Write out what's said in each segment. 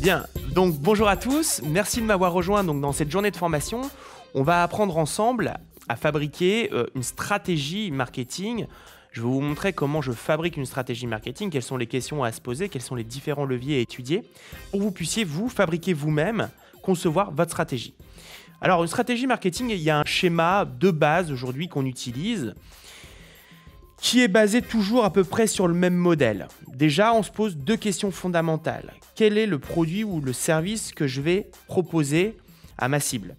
Bien, donc bonjour à tous, merci de m'avoir rejoint donc, dans cette journée de formation. On va apprendre ensemble à fabriquer une stratégie marketing. Je vais vous montrer comment je fabrique une stratégie marketing, quelles sont les questions à se poser, quels sont les différents leviers à étudier, pour que vous puissiez vous fabriquer vous-même, concevoir votre stratégie. Alors une stratégie marketing, il y a un schéma de base aujourd'hui qu'on utilise, qui est basé toujours à peu près sur le même modèle. Déjà, on se pose deux questions fondamentales. Quel est le produit ou le service que je vais proposer à ma cible ?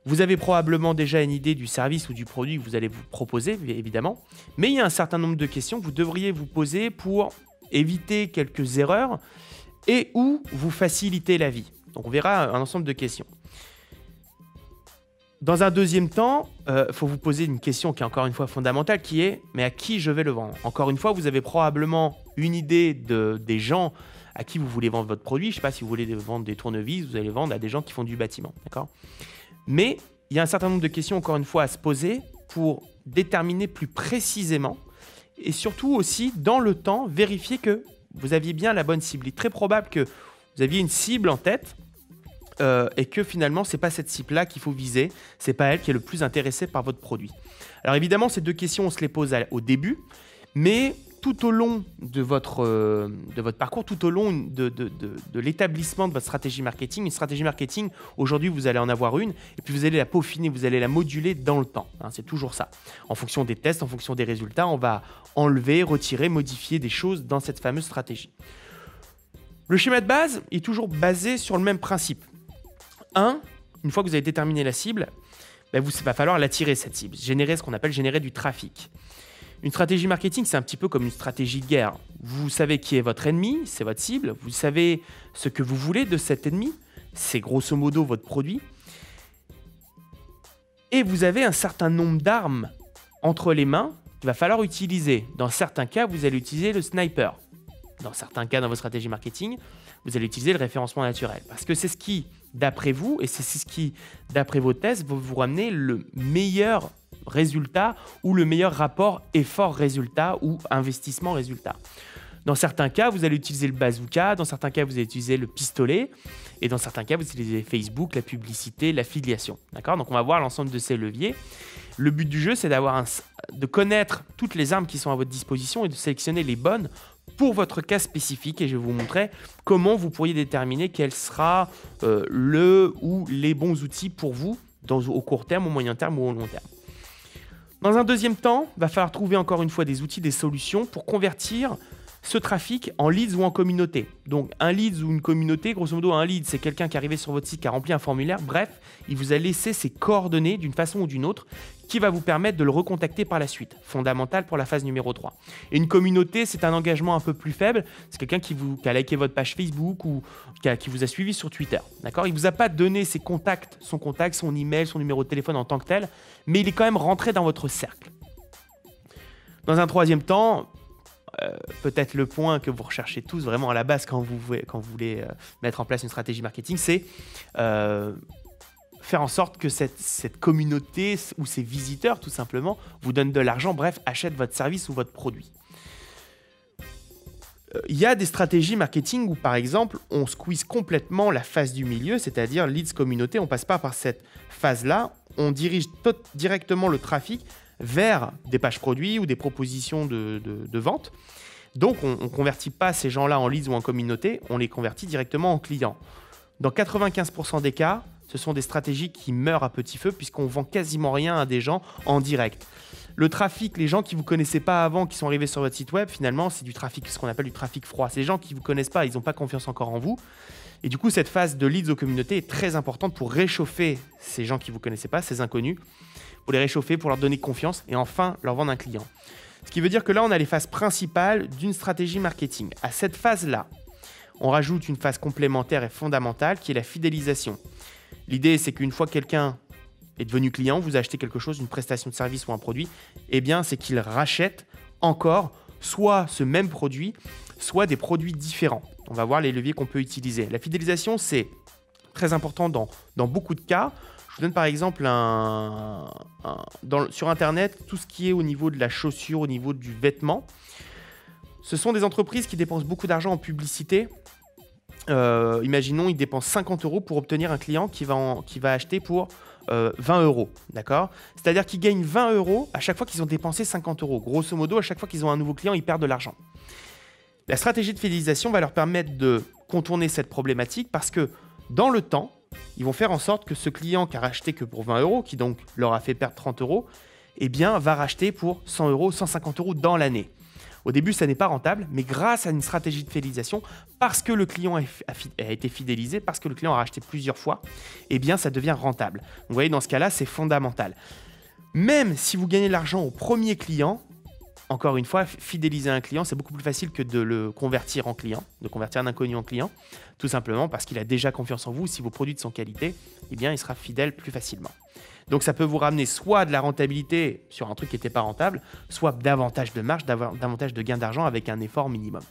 Vous avez probablement déjà une idée du service ou du produit que vous allez vous proposer, évidemment, mais il y a un certain nombre de questions que vous devriez vous poser pour éviter quelques erreurs et ou vous faciliter la vie. Donc on verra un ensemble de questions. Dans un deuxième temps, il faut vous poser une question qui est encore une fois fondamentale, qui est « mais à qui je vais le vendre ?» Encore une fois, vous avez probablement une idée des gens à qui vous voulez vendre votre produit. Je ne sais pas si vous voulez vendre des tournevis, vous allez vendre à des gens qui font du bâtiment. D'accord ? Mais il y a un certain nombre de questions, encore une fois, à se poser pour déterminer plus précisément et surtout aussi, dans le temps, vérifier que vous aviez bien la bonne cible. Il est très probable que vous aviez une cible en tête et que finalement, ce n'est pas cette cible-là qu'il faut viser, ce n'est pas elle qui est le plus intéressée par votre produit. Alors évidemment, ces deux questions, on se les pose au début, mais tout au long de votre parcours, tout au long de l'établissement de votre stratégie marketing, une stratégie marketing, aujourd'hui, vous allez en avoir une, et puis vous allez la peaufiner, vous allez la moduler dans le temps. Hein, c'est toujours ça. En fonction des tests, en fonction des résultats, on va enlever, retirer, modifier des choses dans cette fameuse stratégie. Le schéma de base est toujours basé sur le même principe. Une fois que vous avez déterminé la cible, il va falloir l'attirer, cette cible, générer ce qu'on appelle générer du trafic. Une stratégie marketing, c'est un petit peu comme une stratégie de guerre. Vous savez qui est votre ennemi, c'est votre cible, vous savez ce que vous voulez de cet ennemi, c'est grosso modo votre produit, et vous avez un certain nombre d'armes entre les mains qu'il va falloir utiliser. Dans certains cas, vous allez utiliser le sniper. Dans certains cas, dans votre stratégie marketing, vous allez utiliser le référencement naturel. Parce que c'est ce qui, d'après vous, et c'est ce qui, d'après vos tests, va vous ramener le meilleur résultat ou le meilleur rapport effort-résultat ou investissement-résultat. Dans certains cas, vous allez utiliser le bazooka, dans certains cas, vous allez utiliser le pistolet, et dans certains cas, vous utilisez Facebook, la publicité, l'affiliation. D'accord ? Donc, on va voir l'ensemble de ces leviers. Le but du jeu, c'est de connaître toutes les armes qui sont à votre disposition et de sélectionner les bonnes pour votre cas spécifique. Et je vais vous montrer comment vous pourriez déterminer quel sera le ou les bons outils pour vous au court terme, au moyen terme ou au long terme. Dans un deuxième temps, il va falloir trouver encore une fois des outils, des solutions pour convertir ce trafic en leads ou en communauté. Donc un leads ou une communauté, grosso modo un lead, c'est quelqu'un qui est arrivé sur votre site, qui a rempli un formulaire, bref, il vous a laissé ses coordonnées d'une façon ou d'une autre qui va vous permettre de le recontacter par la suite. Fondamental pour la phase numéro 3. Et une communauté, c'est un engagement un peu plus faible, c'est quelqu'un qui a liké votre page Facebook ou qui vous a suivi sur Twitter. D'accord ? Il ne vous a pas donné ses contacts, son email, son numéro de téléphone en tant que tel, mais il est quand même rentré dans votre cercle. Dans un troisième temps, peut-être le point que vous recherchez tous vraiment à la base quand vous voulez mettre en place une stratégie marketing, c'est faire en sorte que cette communauté ou ces visiteurs, tout simplement, vous donnent de l'argent, bref, achètent votre service ou votre produit. Il y a des stratégies marketing où, par exemple, on squeeze complètement la phase du milieu, c'est-à-dire leads communauté, on ne passe pas par cette phase-là, on dirige directement le trafic vers des pages produits ou des propositions de vente. Donc, on ne convertit pas ces gens-là en leads ou en communauté, on les convertit directement en clients. Dans 95% des cas, ce sont des stratégies qui meurent à petit feu puisqu'on ne vend quasiment rien à des gens en direct. Le trafic, les gens qui ne vous connaissaient pas avant, qui sont arrivés sur votre site web, finalement, c'est du trafic, ce qu'on appelle du trafic froid. C'est des gens qui ne vous connaissent pas, ils n'ont pas confiance encore en vous. Et du coup, cette phase de leads aux communautés est très importante pour réchauffer ces gens qui ne vous connaissaient pas, ces inconnus, pour les réchauffer, pour leur donner confiance et enfin leur vendre un client. Ce qui veut dire que là, on a les phases principales d'une stratégie marketing. À cette phase-là, on rajoute une phase complémentaire et fondamentale qui est la fidélisation. L'idée, c'est qu'une fois que quelqu'un est devenu client, vous achetez quelque chose, une prestation de service ou un produit, eh bien, c'est qu'il rachète encore soit ce même produit, soit des produits différents. On va voir les leviers qu'on peut utiliser. La fidélisation, c'est très important dans beaucoup de cas. Je vous donne par exemple sur Internet, tout ce qui est au niveau de la chaussure, au niveau du vêtement. Ce sont des entreprises qui dépensent beaucoup d'argent en publicité imaginons, il dépense 50 € pour obtenir un client qui va acheter pour 20 €, d'accord? C'est-à-dire qu'ils gagnent 20 € à chaque fois qu'ils ont dépensé 50 €. Grosso modo, à chaque fois qu'ils ont un nouveau client, ils perdent de l'argent. La stratégie de fidélisation va leur permettre de contourner cette problématique parce que dans le temps, ils vont faire en sorte que ce client qui a racheté que pour 20 €, qui donc leur a fait perdre 30 €, eh bien, va racheter pour 100 €, 150 € dans l'année. Au début, ça n'est pas rentable, mais grâce à une stratégie de fidélisation, parce que le client a été fidélisé, parce que le client a racheté plusieurs fois, eh bien, ça devient rentable. Donc, vous voyez, dans ce cas-là, c'est fondamental. Même si vous gagnez de l'argent au premier client, encore une fois, fidéliser un client, c'est beaucoup plus facile que de le convertir en client, de convertir un inconnu en client, tout simplement parce qu'il a déjà confiance en vous. Si vos produits sont qualité, eh bien, il sera fidèle plus facilement. Donc, ça peut vous ramener soit de la rentabilité sur un truc qui n'était pas rentable, soit davantage de marge, davantage de gains d'argent avec un effort minimum.